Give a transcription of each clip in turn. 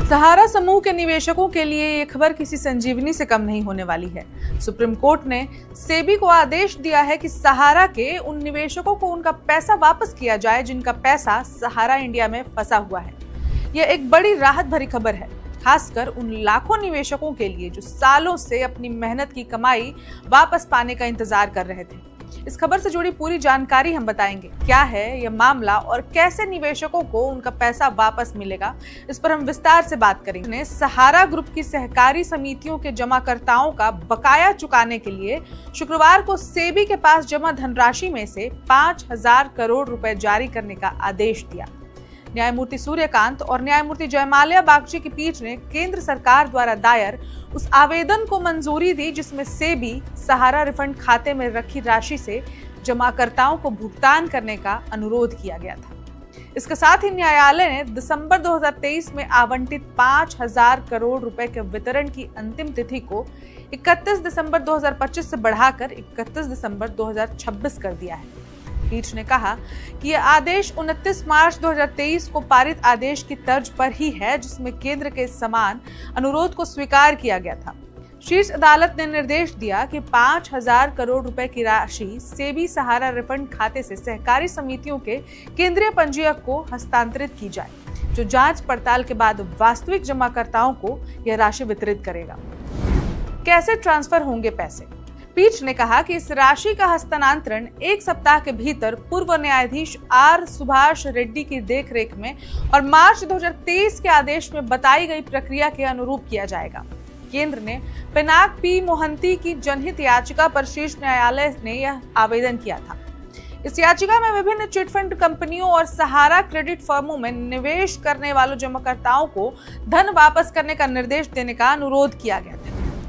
सहारा समूह के निवेशकों के लिए ये खबर किसी संजीवनी से कम नहीं होने वाली है। सुप्रीम कोर्ट ने सेबी को आदेश दिया है कि सहारा के उन निवेशकों को उनका पैसा वापस किया जाए जिनका पैसा सहारा इंडिया में फंसा हुआ है। यह एक बड़ी राहत भरी खबर है, खासकर उन लाखों निवेशकों के लिए जो सालों से अपनी मेहनत की कमाई वापस पाने का इंतजार कर रहे थे। इस खबर से जुड़ी पूरी जानकारी हम बताएंगे। क्या है यह मामला और कैसे निवेशकों को उनका पैसा वापस मिलेगा, इस पर हम विस्तार से बात करेंगे। सहारा ग्रुप की सहकारी समितियों के जमाकर्ताओं का बकाया चुकाने के लिए शुक्रवार को सेबी के पास जमा धनराशि में से 5,000 करोड़ रुपए जारी करने का आदेश दिया। न्यायमूर्ति सूर्यकांत और न्यायमूर्ति जयमाल्या बागची की पीठ ने केंद्र सरकार द्वारा दायर उस आवेदन को मंजूरी दी जिसमें सेबी सहारा रिफंड खाते में रखी राशि से जमाकर्ताओं को भुगतान करने का अनुरोध किया गया था। इसके साथ ही न्यायालय ने दिसंबर 2023 में आवंटित 5,000 करोड़ रुपए के वितरण की अंतिम तिथि को 31 दिसंबर 2025 से बढ़ाकर 31 दिसंबर 2026 कर दिया है। पीठ ने कहा कि यह आदेश 29 मार्च 2023 को पारित आदेश की तर्ज पर ही है, जिसमें केंद्र के समान अनुरोध को स्वीकार किया गया था। शीर्ष अदालत ने निर्देश दिया कि 5,000 करोड़ रुपए की राशि सेबी सहारा रिफंड खाते से सहकारी समितियों के केंद्रीय पंजीयक को हस्तांतरित की जाए, जो जांच पड़ताल के बाद वास्तविक जमाकर्ताओं को यह राशि वितरित करेगा। कैसे ट्रांसफर होंगे पैसे? पीठ ने कहा कि इस राशि का हस्तांतरण 1 सप्ताह के भीतर पूर्व न्यायाधीश आर सुभाष रेड्डी की देखरेख में और मार्च 2023 के आदेश में बताई गई प्रक्रिया के अनुरूप किया जाएगा। केंद्र ने पिनाक पी मोहंती की जनहित याचिका पर शीर्ष न्यायालय ने यह आवेदन किया था। इस याचिका में विभिन्न चिटफंड कंपनियों और सहारा क्रेडिट फर्मों में निवेश करने वालों जमाकर्ताओं को धन वापस करने का निर्देश देने का अनुरोध किया गया था।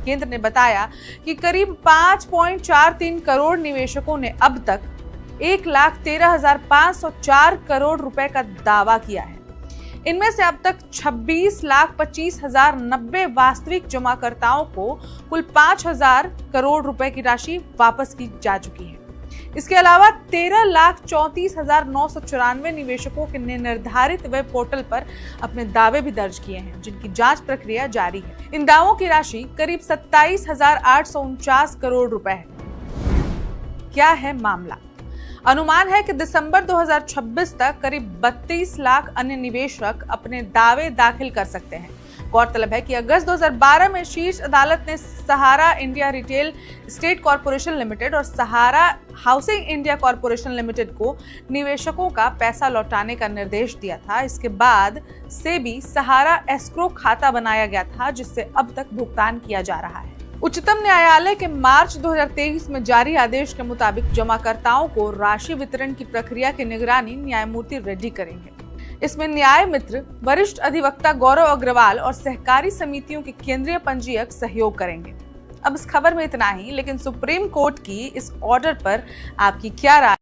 केंद्र ने बताया कि करीब 5.43 करोड़ निवेशकों ने अब तक 1,13,504 करोड़ रुपए का दावा किया है। इनमें से अब तक 26,25,090 वास्तविक जमाकर्ताओं को कुल 5,000 करोड़ रुपए की राशि वापस की जा चुकी है। इसके अलावा 13,34,994 निवेशकों ने निर्धारित वेब पोर्टल पर अपने दावे भी दर्ज किए हैं, जिनकी जांच प्रक्रिया जारी है। इन दावों की राशि करीब 27,849 करोड़ रुपए है। क्या है मामला? अनुमान है कि दिसंबर 2026 तक करीब 32 लाख अन्य निवेशक अपने दावे दाखिल कर सकते हैं। गौरतलब है कि अगस्त 2012 में शीर्ष अदालत ने सहारा इंडिया रिटेल एस्टेट कॉर्पोरेशन लिमिटेड और Sahara housing India corporation limited को निवेशकों का पैसा लौटाने का निर्देश दिया था। इसके बाद सेबी सहारा एस्क्रो खाता बनाया गया था, जिससे अब तक भुगतान किया जा रहा है। उच्चतम न्यायालय के मार्च 2023 में जारी आदेश के मुताबिक जमाकर्ताओं को राशि वितरण की प्रक्रिया की निगरानी न्यायमूर्ति रेड्डी करेंगे। इसमें न्याय मित्र, वरिष्ठ अधिवक्ता गौरव अग्रवाल और सहकारी समितियों के केंद्रीय पंजीयक सहयोग करेंगे। अब इस खबर में इतना ही, लेकिन सुप्रीम कोर्ट की इस ऑर्डर पर आपकी क्या राय